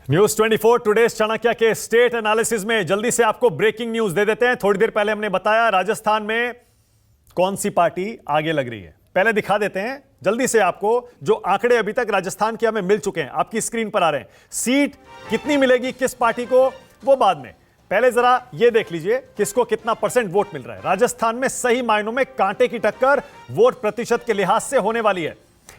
News 24 today's Chanakya के state analysis में जल्दी से आपको ब्रेकिंग न्यूज दे देते हैं। थोड़ी देर पहले हमने बताया राजस्थान में कौन सी पार्टी आगे लग रही है, पहले दिखा देते हैं जल्दी से आपको जो आंकड़े अभी तक राजस्थान के हमें मिल चुके हैं, आपकी स्क्रीन पर आ रहे हैं। सीट कितनी मिलेगी किस पार्टी को वो बाद में, पहले जरा ये देख लीजिए किसको कितना परसेंट वोट मिल रहा है। राजस्थान में सही मायनों में कांटे की टक्कर वोट प्रतिशत के लिहाज से होने वाली है।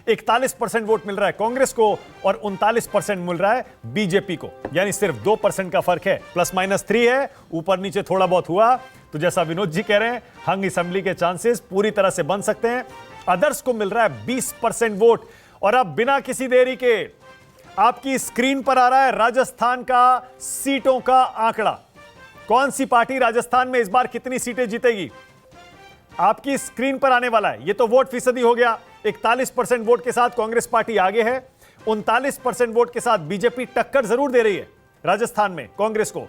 41% वोट मिल रहा है कांग्रेस को और 39% मिल रहा है बीजेपी को, यानी सिर्फ 2% का फर्क है। प्लस माइनस 3 है, ऊपर नीचे थोड़ा बहुत हुआ तो जैसा विनोद जी कह रहे हैं हंग असेंबली के चांसेस पूरी तरह से बन सकते हैं। अदर्स को मिल रहा है 20% वोट। और अब बिना किसी देरी के आपकी स्क्रीन पर आ रहा है राजस्थान का सीटों का आंकड़ा। कौन सी पार्टी राजस्थान में इस बार कितनी सीटें जीतेगी आपकी स्क्रीन पर आने वाला है। यह तो वोट फीसदी हो गया, 41% वोट के साथ कांग्रेस पार्टी आगे है, 39% वोट के साथ बीजेपी टक्कर जरूर दे रही है राजस्थान में कांग्रेस को,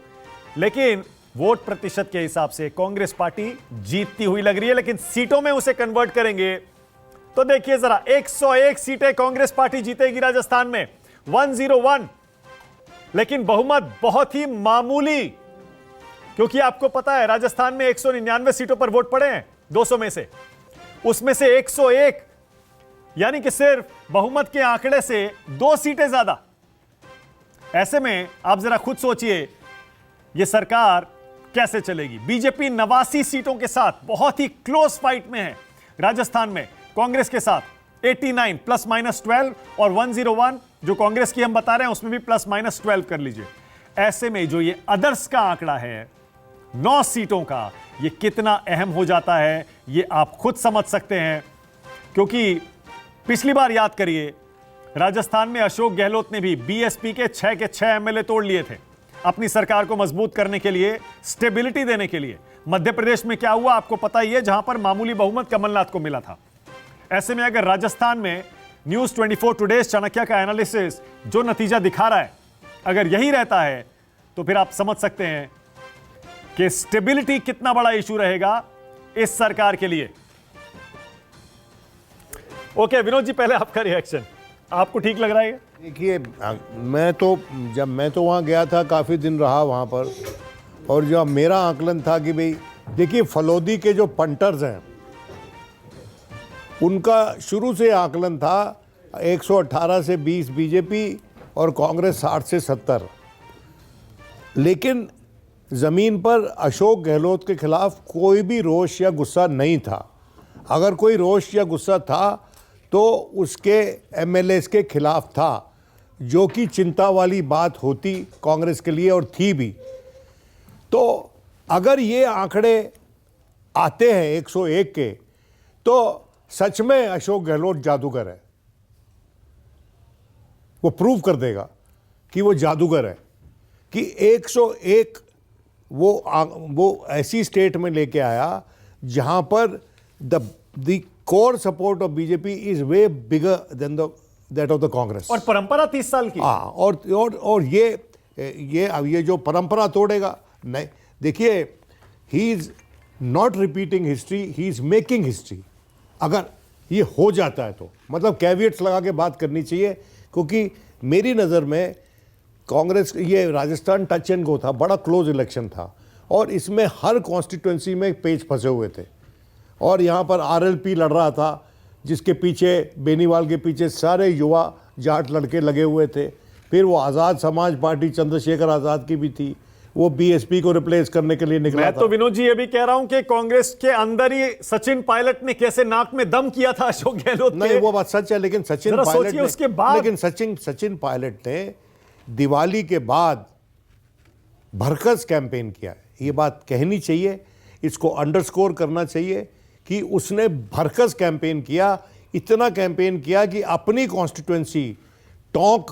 लेकिन वोट प्रतिशत के हिसाब से कांग्रेस पार्टी जीतती हुई लग रही है। लेकिन सीटों में उसे कन्वर्ट करेंगे तो देखिए जरा, 101 सीटें कांग्रेस पार्टी जीतेगी राजस्थान में, 101। लेकिन बहुमत बहुत ही मामूली, क्योंकि आपको पता है राजस्थान में 199 सीटों पर वोट पड़े हैं 200 में से, उसमें से 101 यानी कि सिर्फ बहुमत के आंकड़े से 2 सीटें ज्यादा। ऐसे में आप जरा खुद सोचिए यह सरकार कैसे चलेगी। बीजेपी 89 सीटों के साथ बहुत ही क्लोज फाइट में है राजस्थान में कांग्रेस के साथ, 89 प्लस माइनस 12 और 101 जो कांग्रेस की हम बता रहे हैं उसमें भी प्लस माइनस 12 कर लीजिए। ऐसे में जो ये अदर्स का आंकड़ा है 9 सीटों का, ये कितना अहम हो जाता है ये आप खुद समझ सकते हैं। क्योंकि पिछली बार याद करिए राजस्थान में अशोक गहलोत ने भी बीएसपी के 6 एमएलए तोड़ लिए थे अपनी सरकार को मजबूत करने के लिए, स्टेबिलिटी देने के लिए। मध्य प्रदेश में क्या हुआ आपको पता ही है, जहां पर मामूली बहुमत कमलनाथ को मिला था। ऐसे में अगर राजस्थान में न्यूज 24 टुडेज चाणक्य का एनालिसिस जो नतीजा दिखा रहा है अगर यही रहता है तो फिर आप समझ सकते हैं कि स्टेबिलिटी कितना बड़ा इशू रहेगा इस सरकार के लिए। ओके विनोद जी, पहले आपका रिएक्शन, आपको ठीक लग रहा है? देखिए मैं तो वहाँ गया था, काफ़ी दिन रहा वहाँ पर, और जो मेरा आकलन था कि भाई देखिए फलोदी के जो पंटर्स हैं उनका शुरू से आकलन था 118 से 20 बीजेपी और कांग्रेस 60 से 70। लेकिन ज़मीन पर अशोक गहलोत के खिलाफ कोई भी रोष या गुस्सा नहीं था। अगर कोई रोष या गुस्सा था तो उसके एमएलएस के खिलाफ था, जो कि चिंता वाली बात होती कांग्रेस के लिए और थी भी। तो अगर ये आंकड़े आते हैं 101 के तो सच में अशोक गहलोत जादूगर है, वो प्रूव कर देगा कि वो जादूगर है कि 101 वो ऐसी स्टेट में लेके आया जहां पर the core support of BJP is way bigger than that of the Congress. और परंपरा 30 साल की। हाँ, और ये जो परंपरा तोड़ेगा नहीं। देखिए he is not repeating history, he is making history. अगर ये हो जाता है तो मतलब कैविएट्स लगा के बात करनी चाहिए, क्योंकि मेरी नज़र में कांग्रेस ये राजस्थान टच एंड गो था, बड़ा क्लोज इलेक्शन था और इसमें हर कॉन्स्टिट्यूंसी में पेच फंसे हुए थे। और यहाँ पर आरएलपी लड़ रहा था जिसके पीछे बेनीवाल के पीछे सारे युवा जाट लड़के लगे हुए थे। फिर वो आज़ाद समाज पार्टी चंद्रशेखर आज़ाद की भी थी, वो बीएसपी को रिप्लेस करने के लिए निकला मैं तो विनोद जी ये भी कह रहा हूं कि कांग्रेस के अंदर ही सचिन पायलट ने कैसे नाक में दम किया था अशोक गहलोत नहीं, वो बात सच है, लेकिन सचिन पायलट ने दिवाली के बाद भरकस कैंपेन किया है। ये बात कहनी चाहिए, इसको अंडरस्कोर करना चाहिए कि उसने भरकस कैंपेन किया, इतना कैंपेन किया कि अपनी कॉन्स्टिट्यूएंसी टोंक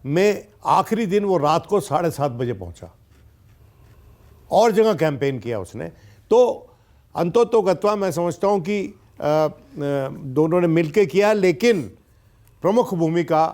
में आखिरी दिन वो रात को 7:30 बजे पहुंचा और जगह कैंपेन किया उसने। तो अंततोगत्वा मैं समझता हूं कि दोनों ने मिलकर किया, लेकिन प्रमुख भूमिका,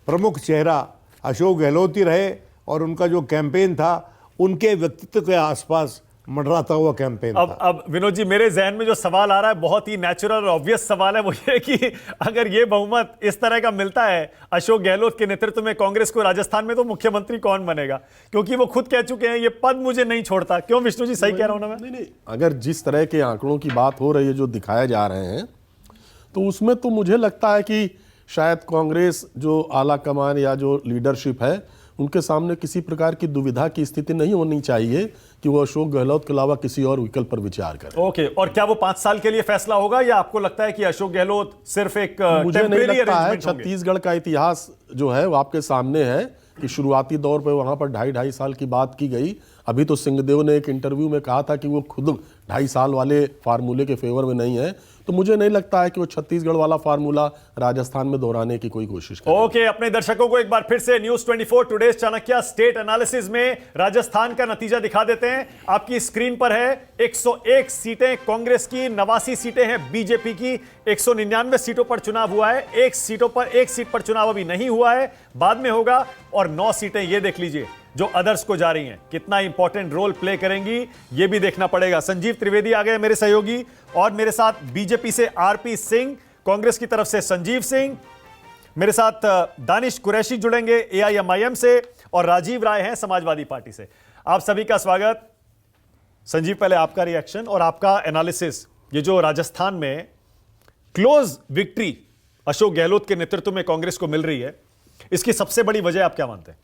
प्रमुख चेहरा अशोक गहलोत ही रहे और उनका जो कैंपेन था उनके व्यक्तित्व के आसपास मंडराता हुआ कैंपेन था। अब विनोद जी, मेरे जहन में जो सवाल आ रहा है बहुत ही नेचुरल और ऑब्वियस सवाल है, वो ये कि अगर ये बहुमत इस तरह का मिलता है अशोक गहलोत के नेतृत्व में कांग्रेस को राजस्थान में, तो मुख्यमंत्री कौन बनेगा? क्योंकि वो खुद कह चुके हैं ये पद मुझे नहीं छोड़ता। क्यों विष्णु जी, सही कह रहा हूं ना मैं? नहीं, अगर जिस तरह के आंकड़ों की बात हो रही है, जो दिखाए जा रहे हैं, तो उसमें तो मुझे लगता है कि शायद कांग्रेस जो आला कमान या जो लीडरशिप है, उनके सामने किसी प्रकार की दुविधा की स्थिति नहीं होनी चाहिए कि वो अशोक गहलोत के अलावा किसी और विकल्प पर विचार करें। ओके, और क्या वो 5 साल के लिए फैसला होगा, या आपको लगता है कि अशोक गहलोत सिर्फ एक मुझे नहीं टेम्परेरी लगता है। अरेंजमेंट होंगे? छत्तीसगढ़ का इतिहास जो है वो आपके सामने है कि शुरुआती दौर पर वहां पर 2.5 साल की बात की गई। अभी तो सिंहदेव ने एक इंटरव्यू में कहा था कि वो खुद 2.5 साल वाले फार्मूले के फेवर में नहीं है। तो मुझे नहीं लगता है कि वो छत्तीसगढ़ वाला फार्मूला राजस्थान में दोहराने की कोई कोशिश करे। ओके, अपने दर्शकों को एक बार फिर से news 24 today's Chanakya state analysis में राजस्थान का नतीजा दिखा देते हैं। आपकी स्क्रीन पर है 101 सीटें कांग्रेस की, 89 सीटें हैं बीजेपी की। 199 सीटों पर चुनाव हुआ है, एक सीट पर चुनाव अभी नहीं हुआ है, बाद में होगा। और 9 सीटें ये देख लीजिए जो अदर्स को जा रही हैं, कितना इंपॉर्टेंट रोल प्ले करेंगी ये भी देखना पड़ेगा। संजीव त्रिवेदी आ गए मेरे सहयोगी, और मेरे साथ बीजेपी से आरपी सिंह, कांग्रेस की तरफ से संजीव सिंह, मेरे साथ दानिश कुरैशी जुड़ेंगे एआईएमआईएम से, और राजीव राय हैं समाजवादी पार्टी से। आप सभी का स्वागत। संजीव, पहले आपका रिएक्शन और आपका एनालिसिस, ये जो राजस्थान में क्लोज विक्ट्री अशोक गहलोत के नेतृत्व में कांग्रेस को मिल रही है, इसकी सबसे बड़ी वजह आप क्या मानते हैं?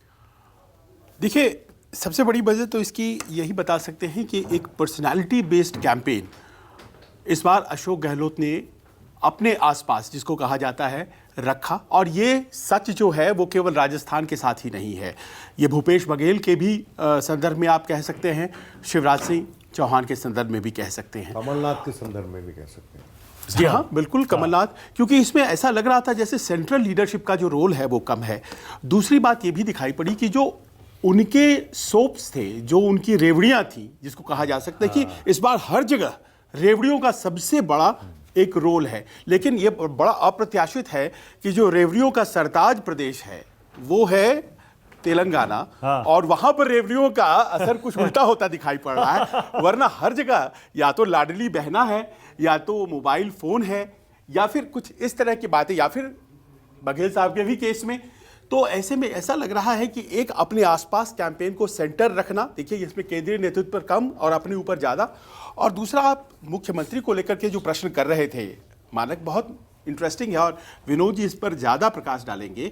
देखिए, सबसे बड़ी वजह तो इसकी यही बता सकते हैं कि एक पर्सनालिटी बेस्ड कैंपेन इस बार अशोक गहलोत ने अपने आसपास, जिसको कहा जाता है, रखा। और ये सच जो है वो केवल राजस्थान के साथ ही नहीं है, ये भूपेश बघेल के भी संदर्भ में आप कह सकते हैं, शिवराज सिंह चौहान के संदर्भ में भी कह सकते हैं, कमलनाथ के संदर्भ में भी कह सकते हैं। जी हाँ, बिल्कुल कमलनाथ, क्योंकि इसमें ऐसा लग रहा था जैसे सेंट्रल लीडरशिप का जो रोल है वो कम है। दूसरी बात ये भी दिखाई पड़ी कि जो उनके सोप्स थे, जो उनकी रेवड़ियां थी, जिसको कहा जा सकता है कि इस बार हर जगह रेवड़ियों का सबसे बड़ा एक रोल है। लेकिन ये बड़ा अप्रत्याशित है कि जो रेवड़ियों का सरताज प्रदेश है वो है तेलंगाना, और वहां पर रेवड़ियों का असर कुछ उल्टा होता दिखाई पड़ रहा है। वरना हर जगह या तो लाडली बहना है, या तो मोबाइल फोन है, या फिर कुछ इस तरह की बातें, या फिर बघेल साहब के भी केस में। तो ऐसे में ऐसा लग रहा है कि एक अपने आसपास कैंपेन को सेंटर रखना, देखिए इसमें केंद्रीय नेतृत्व पर कम और अपने ऊपर ज़्यादा। और दूसरा, आप मुख्यमंत्री को लेकर के जो प्रश्न कर रहे थे, मानक बहुत इंटरेस्टिंग है, और विनोद जी इस पर ज़्यादा प्रकाश डालेंगे।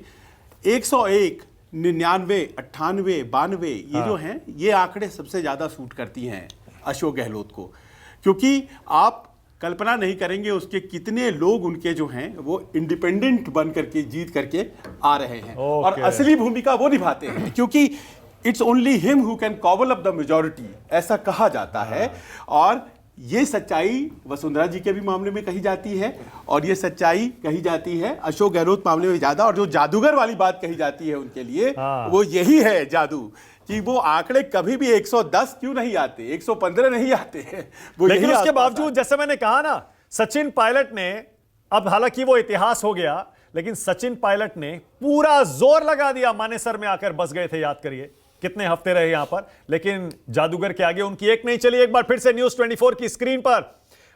101, 99, 98, 92 ये जो हैं, ये आंकड़े सबसे ज़्यादा सूट करती हैं अशोक गहलोत को, क्योंकि आप कल्पना नहीं करेंगे उसके कितने लोग उनके जो हैं वो इंडिपेंडेंट बन करके जीत करके आ रहे हैं। और असली भूमिका वो निभाते हैं, क्योंकि it's only him who can cobble up the majority, ऐसा कहा जाता है। और ये सच्चाई वसुंधरा जी के भी मामले में कही जाती है, और ये सच्चाई कही जाती है अशोक गहलोत मामले में ज्यादा। और जो जादूगर वाली बात कही जाती है उनके लिए, वो यही है जादू, कि वो आंकड़े कभी भी 110 क्यों नहीं आते, 115 नहीं आते हैं, वो लेकिन उसके बावजूद, जैसे मैंने कहा ना, सचिन पायलट ने, अब हालांकि वो इतिहास हो गया, लेकिन सचिन पायलट ने पूरा जोर लगा दिया, मानेसर में आकर बस गए थे, याद करिए कितने हफ्ते रहे यहां पर, लेकिन जादूगर के आगे उनकी एक नहीं चली। एक बार फिर से न्यूज 24 की स्क्रीन पर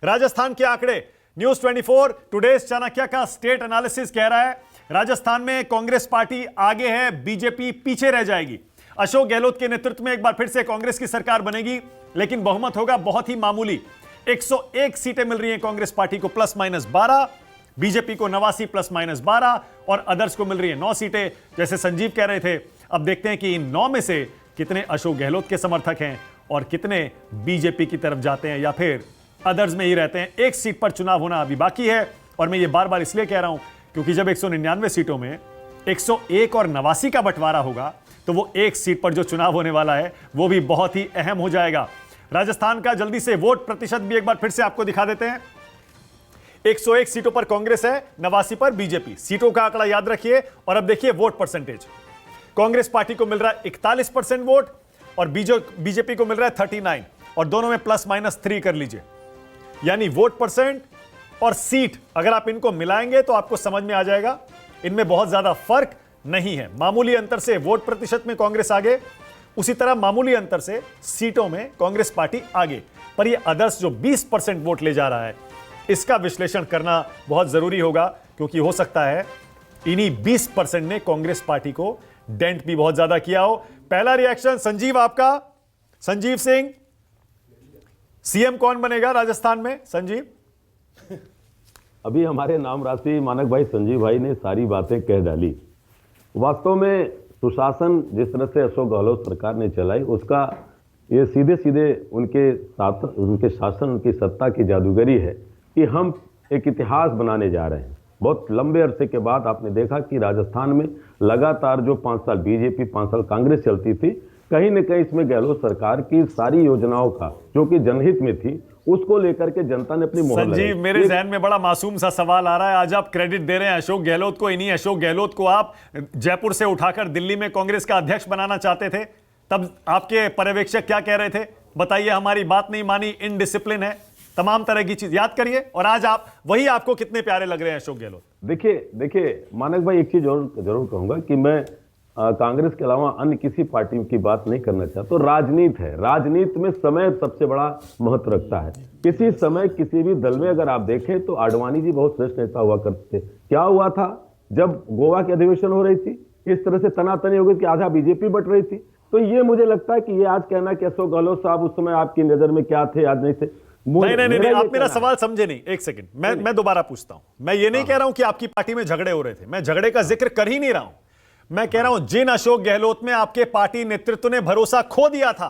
राजस्थान के आंकड़े, न्यूज 24 टुडेज चाणक्य का स्टेट एनालिसिस कह रहा है राजस्थान में कांग्रेस पार्टी आगे है, बीजेपी पीछे रह जाएगी। अशोक गहलोत के नेतृत्व में एक बार फिर से कांग्रेस की सरकार बनेगी, लेकिन बहुमत होगा बहुत ही मामूली। 101 सीटें मिल रही हैं कांग्रेस पार्टी को +-12, बीजेपी को 89 +-12, और अदर्स को मिल रही है 9 सीटें, जैसे संजीव कह रहे थे। अब देखते हैं कि इन 9 में से कितने अशोक गहलोत के समर्थक हैं और कितने बीजेपी की तरफ जाते हैं या फिर अदर्स में ही रहते हैं। एक सीट पर चुनाव होना अभी बाकी है, और मैं ये बार बार इसलिए कह रहा हूं क्योंकि जब 199 सीटों में 101 और 89 का बंटवारा होगा, तो वो एक सीट पर जो चुनाव होने वाला है वो भी बहुत ही अहम हो जाएगा। राजस्थान का जल्दी से वोट प्रतिशत भी एक बार फिर से आपको दिखा देते हैं। 101 सीटों पर कांग्रेस है, 89 पर बीजेपी। सीटों का आंकड़ा याद रखिए, और अब देखिए वोट परसेंटेज। कांग्रेस पार्टी को मिल रहा है 41% वोट, और बीजेपी को मिल रहा है 39, और दोनों में +-3 कर लीजिए। यानी वोट परसेंट और सीट अगर आप इनको मिलाएंगे तो आपको समझ में आ जाएगा, इनमें बहुत ज्यादा फर्क नहीं है। मामूली अंतर से वोट प्रतिशत में कांग्रेस आगे, उसी तरह मामूली अंतर से सीटों में कांग्रेस पार्टी आगे। पर ये अदर्स जो 20% वोट ले जा रहा है, इसका विश्लेषण करना बहुत जरूरी होगा, क्योंकि हो सकता है इन्हीं 20% ने कांग्रेस पार्टी को डेंट भी बहुत ज्यादा किया हो। पहला रिएक्शन संजीव आपका। संजीव सिंह, सीएम कौन बनेगा राजस्थान में? संजीव, अभी हमारे नाम राशि मानक भाई संजीव भाई ने सारी बातें कह डाली। वास्तव में सुशासन जिस तरह से अशोक गहलोत सरकार ने चलाई, उसका ये सीधे सीधे उनके साथ, उनके शासन, उनकी सत्ता की जादूगरी है कि हम एक इतिहास बनाने जा रहे हैं। बहुत लंबे अरसे के बाद आपने देखा कि राजस्थान में लगातार जो 5 साल बीजेपी, 5 साल कांग्रेस चलती थी, कहीं न कहीं इसमें गहलोत सरकार की सारी योजनाओं का जो कि जनहित में थी, उसको लेकर के जनता ने अपनी मोहर लगाई। संजीव, मेरे जहन में बड़ा मासूम सा सवाल आ रहा है। आज आप क्रेडिट दे रहे हैं अशोक गहलोत को, इन्हीं अशोक गहलोत को आप जयपुर से उठाकर दिल्ली में कांग्रेस का अध्यक्ष बनाना चाहते थे। तब आपके पर्यवेक्षक क्या कह रहे थे? बताइए, हमारी बात नहीं मानी, इनडिसिप्लिन है, तमाम तरह की चीज याद करिए। और आज आप वही, आपको कितने प्यारे लग रहे हैं अशोक गहलोत? देखिए मानक भाई, एक चीज जरूर कहूंगा कि मैं कांग्रेस के अलावा अन्य किसी पार्टी की बात नहीं करना चाहता। तो राजनीति है, राजनीति में समय सबसे बड़ा महत्व रखता है। किसी समय किसी भी दल में अगर आप देखें तो आडवाणी जी बहुत श्रेष्ठ नेता हुआ करते थे। क्या हुआ था जब गोवा की अधिवेशन हो रही थी, इस तरह से तनातनी हो गई कि आधा बीजेपी बट रही थी। तो ये मुझे लगता है कि ये आज कहना कि अशोक गहलोत साहब उस समय आपकी नजर में क्या थे, आज नहीं थे। नहीं, आप मेरा सवाल समझे नहीं। एक सेकंड, मैं दोबारा पूछता हूं। मैं ये नहीं कह रहा हूं कि आपकी पार्टी में झगड़े हो रहे थे, मैं झगड़े का जिक्र कर ही नहीं रहा हूं। मैं कह रहा हूं जिन अशोक गहलोत में आपके पार्टी नेतृत्व ने भरोसा खो दिया था,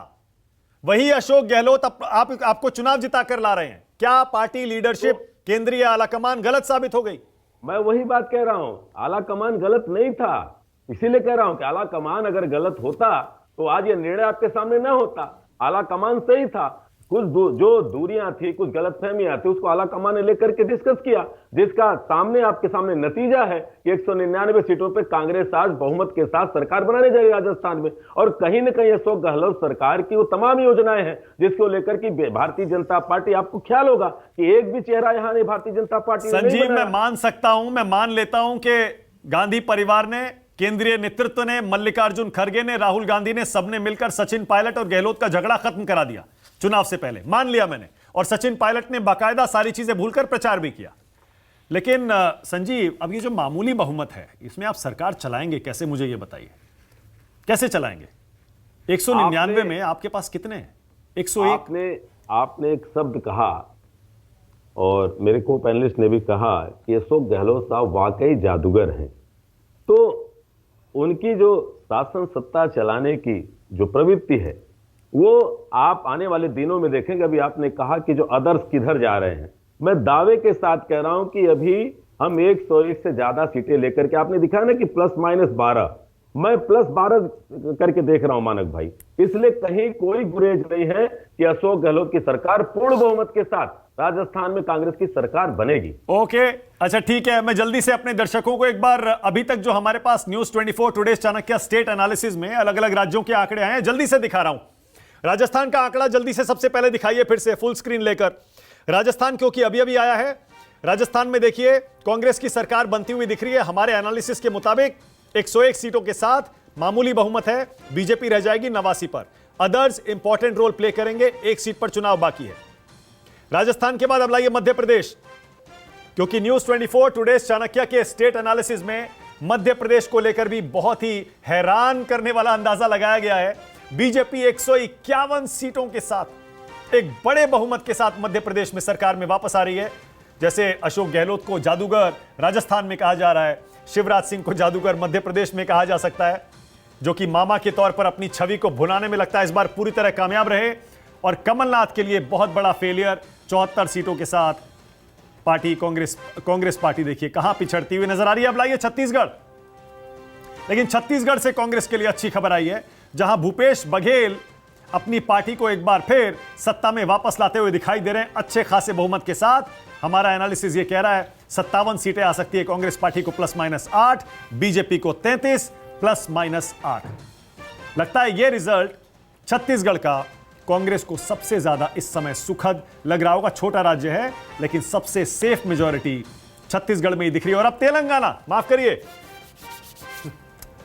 वही अशोक गहलोत आपको चुनाव जिताकर ला रहे हैं। क्या पार्टी लीडरशिप, केंद्रीय आलाकमान गलत साबित हो गई? मैं वही बात कह रहा हूं, आलाकमान गलत नहीं था। इसीलिए कह रहा हूं कि आलाकमान अगर गलत होता तो आज ये निर्णय आपके सामने ना होता। आलाकमान सही था, कुछ जो दूरियां थी, कुछ गलतफहमियां थी, उसको आलाकमान ने लेकर के डिस्कस किया, जिसका सामने आपके सामने नतीजा है कि 199 सीटों पे कांग्रेस आज बहुमत के साथ सरकार बनाने जा रही है राजस्थान में। और कहीं न कहीं अशोक गहलोत सरकार की वो तमाम योजनाएं हैं जिसको लेकर कि भारतीय जनता पार्टी, आपको ख्याल होगा कि एक भी चेहरा यहां नहीं भारतीय जनता पार्टी। संजीव, मैं मान सकता हूं, मैं मान लेता हूं कि गांधी परिवार ने, केंद्रीय नेतृत्व ने, मल्लिकार्जुन खड़गे ने, राहुल गांधी ने, सबने मिलकर सचिन पायलट और गहलोत का झगड़ा खत्म करा दिया चुनाव से पहले, मान लिया मैंने। और सचिन पायलट ने बाकायदा सारी चीजें भूलकर प्रचार भी किया। लेकिन संजीव, अब ये जो मामूली बहुमत है, इसमें आप सरकार चलाएंगे कैसे, मुझे ये बताइए, कैसे चलाएंगे? 199 में आपके पास कितने हैं? 101। आपने एक शब्द कहा और मेरे को पैनलिस्ट ने भी कहा कि अशोक गहलोत साहब वाकई जादूगर हैं। तो उनकी जो शासन सत्ता चलाने की जो प्रवृत्ति है, वो आप आने वाले दिनों में देखेंगे। अभी आपने कहा कि जो अदर्स किधर जा रहे हैं, मैं दावे के साथ कह रहा हूं कि अभी हम 101 से ज्यादा सीटें लेकर के, आपने दिखाया ना कि +-12, मैं +12 करके देख रहा हूं मानक भाई। इसलिए कहीं कोई गुरेज नहीं है कि अशोक गहलोत की सरकार पूर्ण बहुमत के साथ राजस्थान में कांग्रेस की सरकार बनेगी। ओके, अच्छा ठीक है। मैं जल्दी से अपने दर्शकों को एक बार, अभी तक जो हमारे पास news 24 today's Chanakya state analysis में अलग अलग राज्यों के आंकड़े आए हैं, जल्दी से दिखा रहा हूं। राजस्थान का आंकड़ा जल्दी से सबसे पहले दिखाइए, फिर से फुल स्क्रीन लेकर। राजस्थान क्योंकि अभी अभी आया है, राजस्थान में देखिए कांग्रेस की सरकार बनती हुई दिख रही है। हमारे एनालिसिस के मुताबिक 101 सीटों के साथ मामूली बहुमत है, बीजेपी रह जाएगी 89 पर। अदर्स इंपॉर्टेंट रोल प्ले करेंगे, 1 सीट पर चुनाव बाकी है। राजस्थान के बाद अब लाइए मध्य प्रदेश, क्योंकि न्यूज 24 टुडेज चाणक्य के स्टेट एनालिसिस में मध्य प्रदेश को लेकर भी बहुत ही हैरान करने वाला अंदाजा लगाया गया है। बीजेपी 151 सीटों के साथ, एक बड़े बहुमत के साथ मध्य प्रदेश में सरकार में वापस आ रही है। जैसे अशोक गहलोत को जादूगर राजस्थान में कहा जा रहा है, शिवराज सिंह को जादूगर मध्य प्रदेश में कहा जा सकता है, जो कि मामा के तौर पर अपनी छवि को भुनाने में लगता है इस बार पूरी तरह कामयाब रहे। और कमलनाथ के लिए बहुत बड़ा फेलियर, 74 सीटों के साथ पार्टी कांग्रेस पार्टी देखिए कहां पिछड़ती हुई नजर आ रही है। अब लाइए छत्तीसगढ़, लेकिन छत्तीसगढ़ से कांग्रेस के लिए अच्छी खबर आई है, जहां भूपेश बघेल अपनी पार्टी को एक बार फिर सत्ता में वापस लाते हुए दिखाई दे रहे हैं अच्छे खासे बहुमत के साथ। हमारा एनालिसिस ये कह रहा है 57 सीटें आ सकती है कांग्रेस पार्टी को +-8, बीजेपी को 33 +-8। लगता है ये रिजल्ट छत्तीसगढ़ का कांग्रेस को सबसे ज्यादा इस समय सुखद लग रहा होगा। छोटा राज्य है लेकिन सबसे सेफ मेजॉरिटी छत्तीसगढ़ में ही दिख रही है। और अब तेलंगाना, माफ करिए,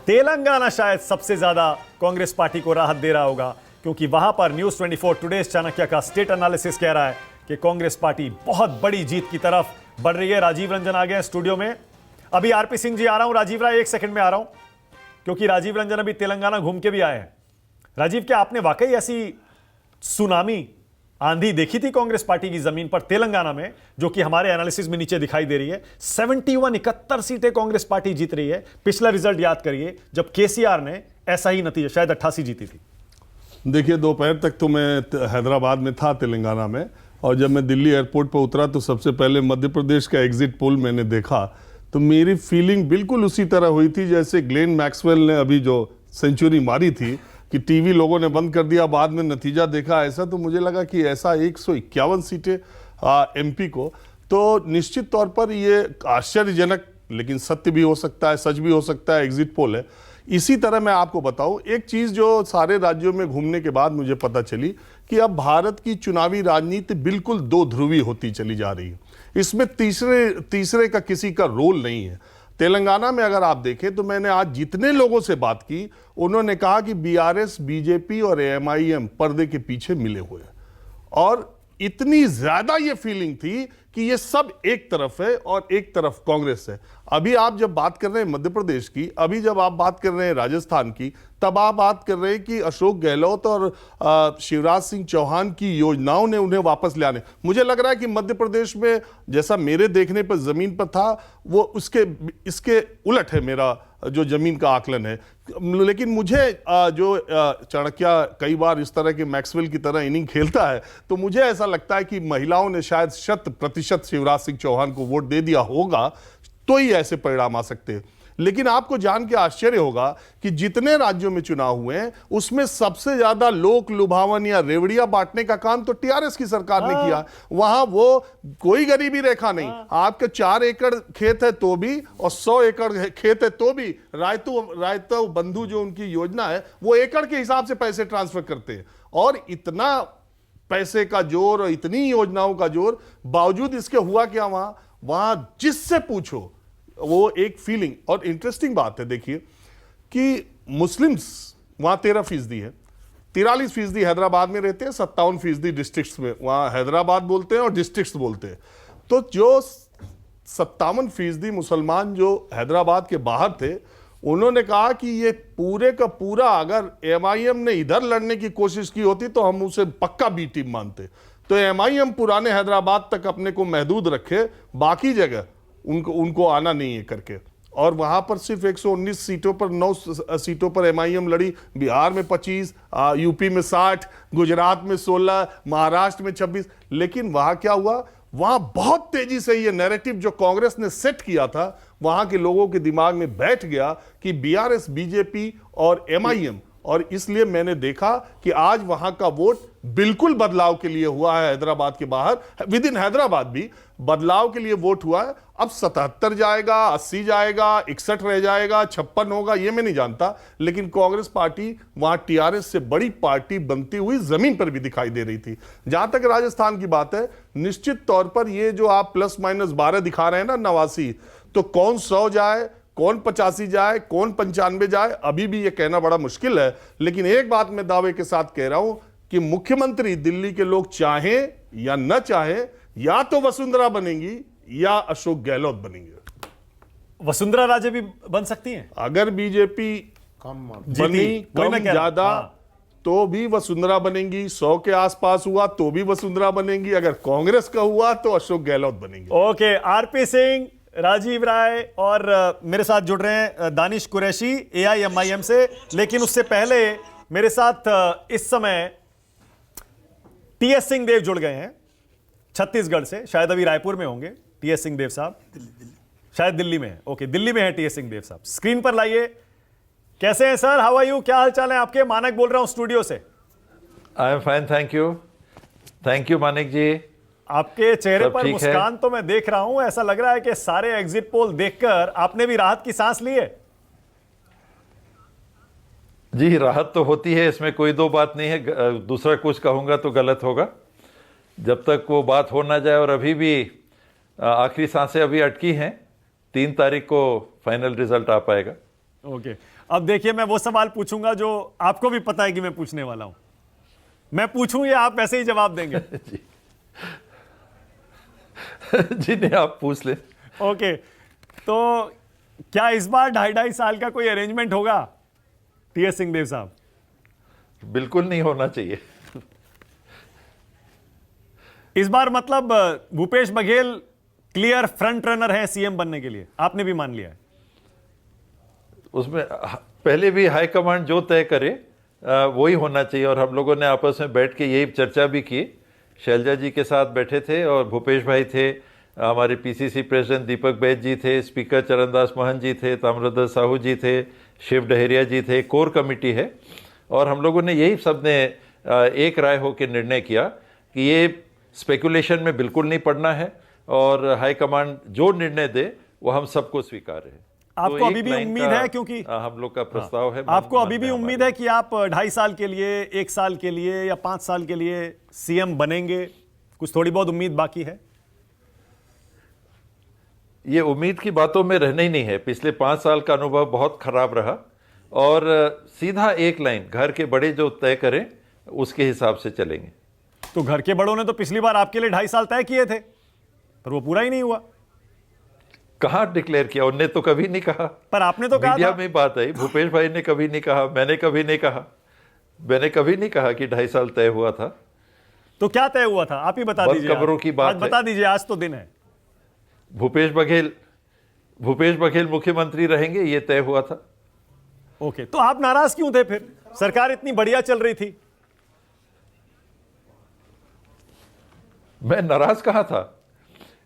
तेलंगाना शायद सबसे ज्यादा कांग्रेस पार्टी को राहत दे रहा होगा, क्योंकि वहां पर न्यूज 24 टुडेज चाणक्य का स्टेट एनालिसिस कह रहा है कि कांग्रेस पार्टी बहुत बड़ी जीत की तरफ बढ़ रही है। राजीव रंजन आ गए हैं स्टूडियो में। अभी आरपी सिंह जी आ रहा हूं, राजीव राय 1 सेकंड में आ रहा हूं, क्योंकि राजीव रंजन अभी तेलंगाना घूम के भी आए हैं। राजीव, क्या आपने वाकई ऐसी सुनामी आंधी देखी थी कांग्रेस पार्टी की जमीन पर तेलंगाना में, जो कि हमारे एनालिसिस में नीचे दिखाई दे रही है? 71 सीटें कांग्रेस पार्टी जीत रही है। पिछला रिजल्ट याद करिए जब केसीआर ने ऐसा ही नतीजा, शायद 88 जीती थी। देखिए, दोपहर तक तो मैं हैदराबाद में था, तेलंगाना में, और जब मैं दिल्ली एयरपोर्ट पर उतरा तो सबसे पहले मध्य प्रदेश का एग्जिट पोल मैंने देखा, तो मेरी फीलिंग बिल्कुल उसी तरह हुई थी जैसे ग्लेन मैक्सवेल ने अभी जो सेंचुरी मारी थी कि टीवी लोगों ने बंद कर दिया, बाद में नतीजा देखा ऐसा, तो मुझे लगा कि ऐसा 151 सीटें एमपी को, तो निश्चित तौर पर ये आश्चर्यजनक, लेकिन सत्य भी हो सकता है, सच भी हो सकता है, एग्जिट पोल है। इसी तरह मैं आपको बताऊं, एक चीज जो सारे राज्यों में घूमने के बाद मुझे पता चली कि अब भारत की चुनावी राजनीति बिल्कुल दो ध्रुवी होती चली जा रही है। इसमें तीसरे का किसी का रोल नहीं है। तेलंगाना में अगर आप देखें तो मैंने आज जितने लोगों से बात की, उन्होंने कहा कि बीआरएस, बीजेपी और एमआईएम पर्दे के पीछे मिले हुए हैं, और इतनी ज्यादा ये फीलिंग थी कि ये सब एक तरफ है और एक तरफ कांग्रेस है। अभी आप जब बात कर रहे हैं मध्य प्रदेश की, अभी जब आप बात कर रहे हैं राजस्थान की, तब आप बात कर रहे हैं कि अशोक गहलोत और शिवराज सिंह चौहान की योजनाओं ने उन्हें वापस ले आने। मुझे लग रहा है कि मध्य प्रदेश में जैसा मेरे देखने पर जमीन पर था, वो इसके उलट है मेरा जो जमीन का आकलन है। लेकिन मुझे जो चाणक्य कई बार इस तरह के मैक्सवेल की तरह इनिंग खेलता है, तो मुझे ऐसा लगता है कि महिलाओं ने शायद 100% शिवराज सिंह चौहान को वोट दे दिया होगा, तो ही ऐसे परिणाम आ सकते हैं। लेकिन आपको जान के आश्चर्य होगा कि जितने राज्यों में चुनाव हुए हैं, उसमें सबसे ज्यादा लोक लुभावन या रेवड़ियां बांटने का काम तो टीआरएस की सरकार ने किया। वहां वो कोई गरीबी रेखा नहीं, आपके 4 एकड़ खेत है तो भी, और 100 एकड़ खेत है तो भी, रायतो बंधु जो उनकी योजना है, वो एकड़ के हिसाब से पैसे ट्रांसफर करते हैं। और इतना पैसे का जोर और इतनी योजनाओं का जोर, बावजूद इसके हुआ क्या वहां जिससे पूछो वो एक फीलिंग। और इंटरेस्टिंग बात है, देखिए कि मुस्लिम्स वहां 13% है, 43% हैदराबाद में रहते हैं, 57% डिस्ट्रिक्ट्स में, वहां हैदराबाद बोलते हैं और डिस्ट्रिक्ट्स बोलते हैं। तो जो 57% मुसलमान जो हैदराबाद के बाहर थे, उन्होंने कहा कि ये पूरे का पूरा अगर एमआईएम ने इधर लड़ने की कोशिश की होती तो हम उसे पक्का बी टीम मानते। तो एमआईएम पुराने हैदराबाद तक अपने को महदूद रखे, बाकी जगह उनको आना नहीं है करके। और वहां पर सिर्फ 119 सीटों पर 9 सीटों पर एमआईएम लड़ी। बिहार में 25, यूपी में 60, गुजरात में 16, महाराष्ट्र में 26। लेकिन वहां क्या हुआ, वहां बहुत तेजी से ये नैरेटिव जो कांग्रेस ने सेट किया था, वहां के लोगों के दिमाग में बैठ गया कि बीआरएस, बीजेपी और एमआईएम। और इसलिए मैंने देखा कि आज वहां का वोट बिल्कुल बदलाव के लिए हुआ है। हैदराबाद के बाहर, विद इन हैदराबाद भी बदलाव के लिए वोट हुआ है। अब 77 जाएगा, 80 जाएगा, 61 रह जाएगा, 56 होगा, ये मैं नहीं जानता। लेकिन कांग्रेस पार्टी वहां टीआरएस से बड़ी पार्टी बनती हुई जमीन पर भी दिखाई दे रही थी। जहां तक राजस्थान की बात है, निश्चित तौर पर ये जो आप +-12 दिखा रहे हैं ना, 89, तो कौन 100 जाए, कौन 85 जाए, कौन 95 जाए, अभी भी यह कहना बड़ा मुश्किल है। लेकिन एक बात मैं दावे के साथ कह रहा हूं कि मुख्यमंत्री दिल्ली के लोग चाहें या न चाहें, या तो वसुंधरा बनेंगी या अशोक गहलोत बनेंगे। वसुंधरा राजे भी बन सकती हैं अगर बीजेपी बनी कम ज्यादा, तो भी वसुंधरा बनेंगी। 100 के आसपास हुआ तो भी वसुंधरा बनेंगी। अगर कांग्रेस का हुआ तो अशोक गहलोत बनेंगे। ओके, आरपी सिंह, राजीव राय और मेरे साथ जुड़ रहे हैं दानिश कुरैशी एआईएमआईएम से। लेकिन उससे पहले मेरे साथ इस समय टीएस सिंह देव जुड़ गए हैं छत्तीसगढ़ से, शायद अभी रायपुर में होंगे टीएस सिंह देव साहब, शायद दिल्ली में है। ओके, दिल्ली में है टीएस सिंह देव साहब। स्क्रीन पर लाइए, कैसे हैं सर, हाउ आर यू, क्या हाल चाल है आपके? मानक बोल रहा हूं स्टूडियो से। I am fine, thank you Manik ji. आपके चेहरे पर मुस्कान तो मैं देख रहा हूं, ऐसा लग रहा है कि सारे एग्जिट पोल देखकर आपने भी राहत की सांस ली है। जी, राहत तो होती है, इसमें कोई दो बात नहीं है। दूसरा कुछ कहूंगा तो गलत होगा। जब तक वो बात हो ना जाए, और अभी भी आखिरी सांसें अभी अटकी हैं, 3 तारीख को फाइनल रिजल्ट आ पाएगा। ओके, अब देखिए, मैं वो सवाल पूछूंगा जो आपको भी पता है कि मैं पूछने वाला हूं। मैं पूछूं या आप वैसे ही जवाब देंगे? जी नहीं, आप पूछ ले। ओके, तो क्या इस बार 2.5 साल का कोई अरेंजमेंट होगा टीएस सिंहदेव साहब? बिल्कुल नहीं होना चाहिए। इस बार मतलब Bhupesh Baghel clear front runner है सीएम बनने के लिए, आपने भी मान लिया है? उसमें पहले भी हाईकमांड जो तय करे वही होना चाहिए, और हम लोगों ने आपस में बैठ के यही चर्चा भी की। शैलजा जी के साथ बैठे थे और भूपेश भाई थे, हमारे पीसीसी प्रेसिडेंट दीपक बैज जी थे, स्पीकर चरणदास महंत जी थे, ताम्रध्वज साहू जी थे, शिव डहेरिया जी थे, कोर कमेटी है। और हम लोगों ने यही सब ने एक राय होकर निर्णय किया कि ये स्पेकुलेशन में बिल्कुल नहीं पड़ना है, और हाईकमांड जो निर्णय दे वो हम सबको स्वीकार है। आपको तो अभी एक भी लाइन उम्मीद का, है, क्योंकि हम लोग का प्रस्ताव है, आपको अभी भी उम्मीद है कि आप 2.5 साल के लिए, 1 साल के लिए या 5 साल के लिए सीएम बनेंगे? कुछ थोड़ी बहुत उम्मीद बाकी है? ये उम्मीद की बातों में रहना ही नहीं है। पिछले 5 साल का अनुभव बहुत खराब रहा, और सीधा एक लाइन, घर के बड़े जो तय करें उसके हिसाब से चलेंगे। तो घर के बड़ों ने तो पिछली बार आपके लिए 2.5 साल तय किए थे, पर वो पूरा ही नहीं हुआ। कहाँ डिक्लेयर किया? उनने तो कभी नहीं कहा। पर आपने तो कहा मीडिया था। में बात आई, भूपेश भाई ने कभी नहीं कहा, मैंने कभी नहीं कहा। मैंने कभी नहीं कहा कि 2.5 साल तय हुआ था। तो क्या तय हुआ था, आप ही बता बस दीजिए। खबरों की बात आज है। बता दीजिए, आज तो दिन है। भूपेश बघेल मुख्यमंत्री रहेंगे, ये तय हुआ था। ओके, तो आप नाराज क्यों थे फिर? सरकार इतनी बढ़िया चल रही थी। मैं नाराज कहाँ था?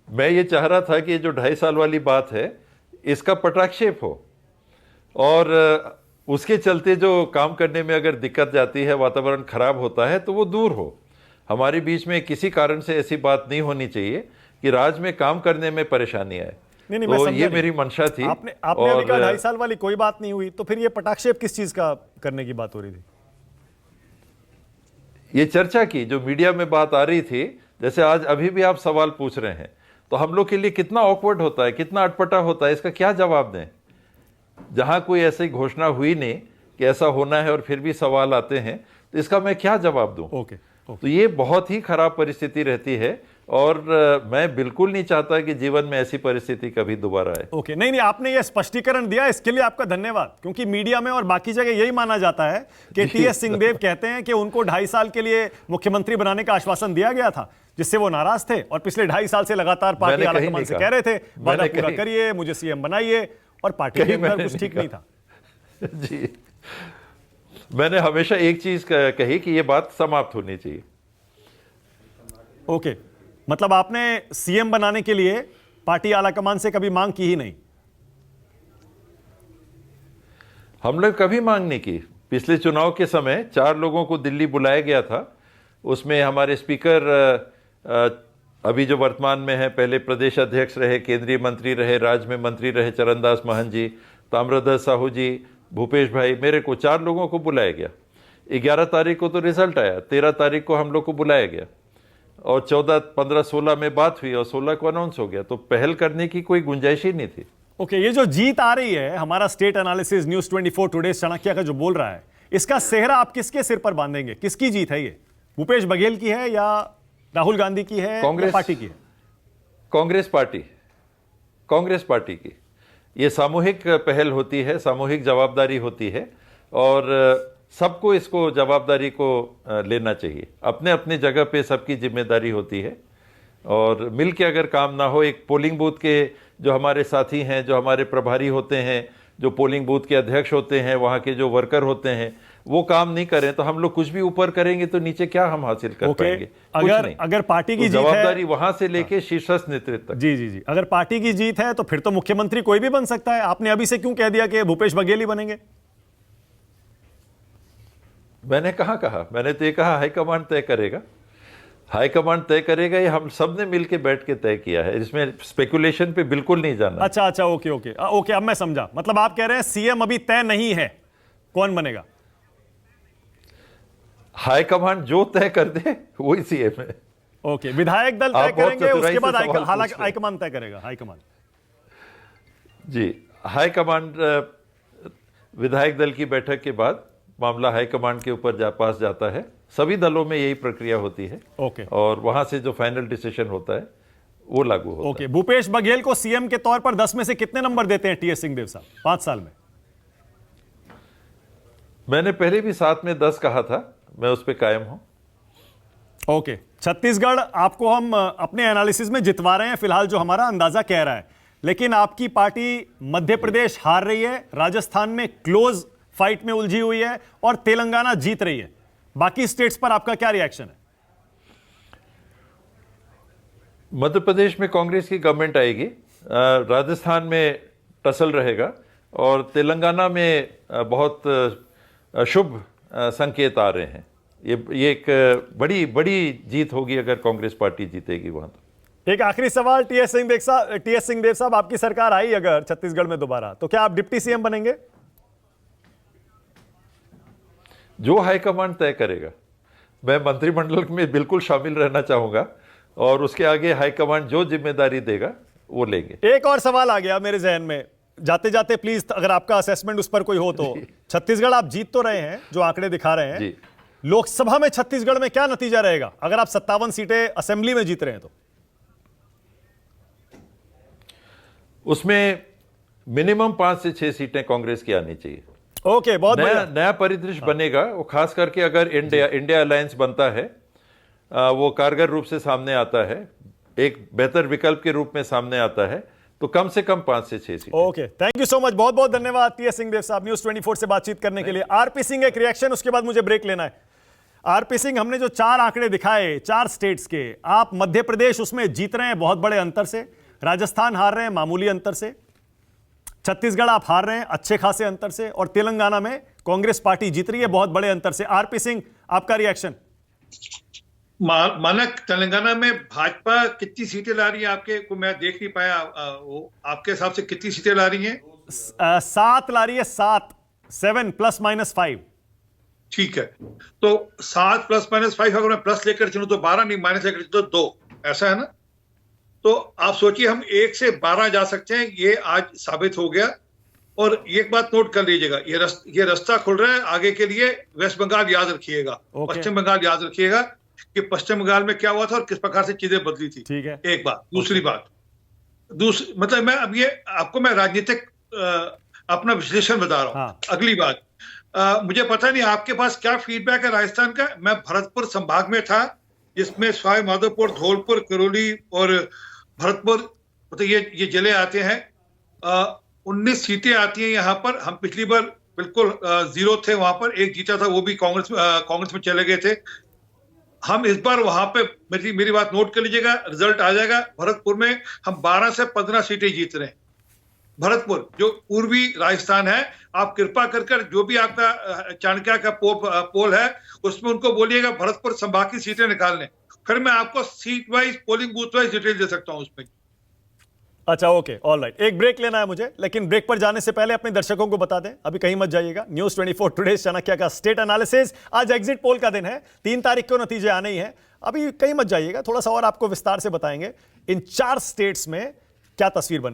मैं ये चाह रहा था कि ये जो 2.5 साल वाली बात है इसका पटाक्षेप हो, और उसके चलते जो काम करने में अगर दिक्कत जाती है, वातावरण खराब होता है, तो वो दूर हो। हमारे बीच में किसी कारण से ऐसी बात नहीं होनी चाहिए कि राज्य में काम करने में परेशानी आए। नहीं, मैं तो समझा ये नहीं। मेरी मंशा थी। आपने अभी कहा 2.5 साल वाली कोई बात नहीं हुई, तो फिर ये पटाक्षेप किस चीज का करने की बात हो रही थी? ये चर्चा की जो मीडिया में बात आ रही थी, जैसे आज अभी भी आप सवाल पूछ रहे हैं, तो हम लोग के लिए कितना ऑकवर्ड होता है, कितना अटपटा होता है, इसका क्या जवाब दें? जहां कोई ऐसी घोषणा हुई नहीं कि ऐसा होना है और फिर भी सवाल आते हैं, तो इसका मैं क्या जवाब दूं? ओके। तो ये बहुत ही खराब परिस्थिति रहती है, और मैं बिल्कुल नहीं चाहता कि जीवन में ऐसी परिस्थिति कभी दोबारा आए। ओके, नहीं, आपने ये स्पष्टीकरण दिया, इसके लिए आपका धन्यवाद। क्योंकि मीडिया में और बाकी जगह यही माना जाता है कि टीएस सिंहदेव कहते हैं कि उनको 2.5 साल के लिए मुख्यमंत्री बनाने का आश्वासन दिया गया था, जिससे वो नाराज थे, और पिछले 2.5 साल से लगातार पार्टी आलाकमान से कह रहे थे वादा पूरा करिए, मुझे सीएम बनाइए, और पार्टी के अंदर कुछ ठीक नहीं था। जी, मैंने हमेशा एक चीज कही कि ये बात समाप्त होनी चाहिए। ओके, मतलब आपने सीएम बनाने के लिए पार्टी आलाकमान से कभी मांग की ही नहीं? हम लोग कभी मांग नहीं की। पिछले चुनाव के समय 4 लोगों को दिल्ली बुलाया गया था। उसमें हमारे स्पीकर अभी जो वर्तमान में है, पहले प्रदेश अध्यक्ष रहे, केंद्रीय मंत्री रहे, राज्य में मंत्री रहे, चरणदास महंत जी, ताम्रध्वज साहू जी, भूपेश भाई, मेरे को 4 लोगों को बुलाया गया। 11 तारीख को तो रिजल्ट आया, 13 तारीख को हम लोग को बुलाया गया, और 14, 15, 16 में बात हुई, और 16 को अनाउंस हो गया। तो पहल करने की कोई गुंजाइश ही नहीं थी। ओके, ये जो जीत आ रही है, हमारा state analysis news 24 today's Chanakya का जो बोल रहा है, इसका सेहरा आप किसके सिर पर बांधेंगे? किसकी जीत है ये? भूपेश बघेल की है, या राहुल गांधी की है, या पार्टी की है? कांग्रेस पार्टी की। ये सामूहिक पहल होती है, सामूहिक जवाबदारी होती है, और सबको इसको जवाबदारी को लेना चाहिए। अपने अपने जगह पे सबकी जिम्मेदारी होती है, और मिल के अगर काम ना हो, एक पोलिंग बूथ के जो हमारे साथी हैं, जो हमारे प्रभारी होते हैं, जो पोलिंग बूथ के अध्यक्ष होते हैं, वहाँ के जो वर्कर होते हैं, वो काम नहीं करें, तो हम लोग कुछ भी ऊपर करेंगे तो नीचे क्या हम हासिल कर पाएंगे? कुछ नहीं। अगर पार्टी की तो जीत है, जवाबदारी वहां से लेके शीर्षस्थ नेतृत्व तक। जी, अगर पार्टी की जीत है तो फिर तो मुख्यमंत्री कोई भी बन सकता है। आपने अभी से क्यों कह दिया कि भूपेश बघेल ही बनेंगे? मैंने कहाँ कहा? मैंने तो ये कहा हाईकमांड तय करेगा। हाईकमांड तय करेगा, ये हम सब ने मिलकर बैठ के तय किया है। इसमें स्पेकुलेशन पे बिल्कुल नहीं जाना। अच्छा, ओके, अब मैं समझा। मतलब आप कह रहे हैं सीएम अभी तय नहीं है, कौन बनेगा? हाईकमांड जो तय कर दे वही सीएम है। ओके, विधायक दल तय करेंगे, उसके बाद हाईकमांड तय करेगा। हाईकमांड जी, हाईकमांड विधायक दल की बैठक के बाद मामला हाईकमांड के ऊपर पास जाता है। सभी दलों में यही प्रक्रिया होती है। ओके। और वहां से जो फाइनल डिसीजन होता है वो लागू होता ओके। भूपेश बघेल को सीएम के तौर पर 10 में से कितने नंबर देते हैं टीएस सिंहदेव साहब 5 साल में? मैंने पहले भी 7 में 10 कहा था, मैं उस पर कायम हूं। ओके। छत्तीसगढ़ आपको हम अपने एनालिसिस में जितवा रहे हैं फिलहाल, जो हमारा अंदाजा कह रहा है, लेकिन आपकी पार्टी मध्य प्रदेश हार रही है, राजस्थान में क्लोज फाइट में उलझी हुई है और तेलंगाना जीत रही है। बाकी स्टेट्स पर आपका क्या रिएक्शन है? मध्य प्रदेश में कांग्रेस की गवर्नमेंट आएगी, राजस्थान में टसल रहेगा और तेलंगाना में बहुत शुभ संकेत आ रहे हैं। ये एक बड़ी बड़ी जीत होगी अगर कांग्रेस पार्टी जीतेगी वहां। तो एक आखिरी सवाल, टीएस सिंहदेव साहब, आपकी सरकार आई अगर छत्तीसगढ़ में दोबारा, तो क्या आप डिप्टी सीएम बनेंगे? जो हाईकमांड तय करेगा। मैं मंत्रिमंडल में बिल्कुल शामिल रहना चाहूंगा और उसके आगे हाईकमांड जो जिम्मेदारी देगा वो लेंगे। एक और सवाल आ गया मेरे जहन में, जाते जाते प्लीज अगर आपका असेसमेंट उस पर कोई हो तो। छत्तीसगढ़ आप जीत तो रहे हैं, जो आंकड़े दिखा रहे हैं, लोकसभा में छत्तीसगढ़ में क्या नतीजा रहेगा अगर आप 57 सीटें असेंबली में जीत रहे हैं तो? उसमें मिनिमम 5 से 6 सीटें कांग्रेस की आनी चाहिए। ओके, बहुत बढ़िया। नया परिदृश्य बनेगा वो, खास करके अगर इंडिया अलायंस बनता है, वो कारगर रूप से सामने आता है, एक बेहतर विकल्प के रूप में सामने आता है, तो कम से कम 5 से 6 सीटें। Okay, thank you so much, बहुत बहुत धन्यवाद टीएस सिंहदेव साहब न्यूज़ 24 से बातचीत करने के लिए। आरपी सिंह, एक रिएक्शन, उसके बाद मुझे ब्रेक लेना है। आरपी सिंह, हमने जो 4 आंकड़े दिखाए 4 स्टेट्स के, आप मध्य प्रदेश उसमें जीत रहे हैं बहुत बड़े अंतर से, राजस्थान हार रहे हैं मामूली अंतर से, छत्तीसगढ़ आप हार रहे हैं अच्छे खासे अंतर से, और तेलंगाना में कांग्रेस पार्टी जीत रही है बहुत बड़े अंतर से। आरपी सिंह, आपका रिएक्शन? मानक तेलंगाना में भाजपा कितनी सीटें ला रही है आपके को मैं देख नहीं पाया, वो आपके हिसाब से कितनी सीटें ला रही हैं? 7 ला रही है, 7 प्लस माइनस 5। ठीक है, तो 7 प्लस माइनस 5 अगर मैं प्लस लेकर चलूं तो 12, नहीं माइनस लेकर चलूं तो 2, ऐसा है ना? तो आप सोचिए हम 1 से 12 जा सकते हैं, ये आज साबित हो गया। और एक बात नोट कर लीजिएगा, ये रास्ता खुल रहा है आगे के लिए। वेस्ट बंगाल याद रखिएगा, पश्चिम बंगाल याद रखिएगा कि पश्चिम बंगाल में क्या हुआ था और किस प्रकार से चीजें बदली थी। ठीक है, एक बात। दूसरी बात, मतलब मैं अब ये आपको मैं राजनीतिक अपना विश्लेषण बता रहा हूं। हाँ। अगली बात, मुझे पता नहीं आपके पास क्या फीडबैक है राजस्थान का। मैं भरतपुर संभाग में था, जिसमें सवाई माधोपुर, धौलपुर, करौली और भरतपुर, मतलब ये जिले आते हैं। 19 सीटें आती हैं यहाँ पर। हम पिछली बार बिल्कुल 0 थे वहां पर, 1 जीता था, वो भी कांग्रेस में चले गए थे। हम इस बार वहां पे, मेरी बात नोट कर लीजिएगा, रिजल्ट आ जाएगा। भरतपुर में हम 12 से 15 सीटें जीत रहे हैं। भरतपुर जो पूर्वी राजस्थान है, आप कृपा कर जो भी आपका चाणक्य का पोल है उसमें उनको बोलिएगा भरतपुर संभाग की सीटें निकालने, फिर मैं आपको seat wise, polling booth wise detail दे सकता हूं उसमें। अच्छा, ओके, ऑल राइट। एक ब्रेक लेना है मुझे, लेकिन ब्रेक पर जाने से पहले अपने दर्शकों को बता दें, अभी कहीं मत जाइएगा। न्यूज़ 24 टुडे चाणक्य का स्टेट एनालिसिस। आज एग्जिट पोल का दिन है, 3 तारीख को नतीजे आने ही हैं। अभी कहीं मत जाइएगा, थोड़ा सा और आपको विस्तार से बताएंगे इन 4 स्टेट्स में क्या तस्वीर बनी।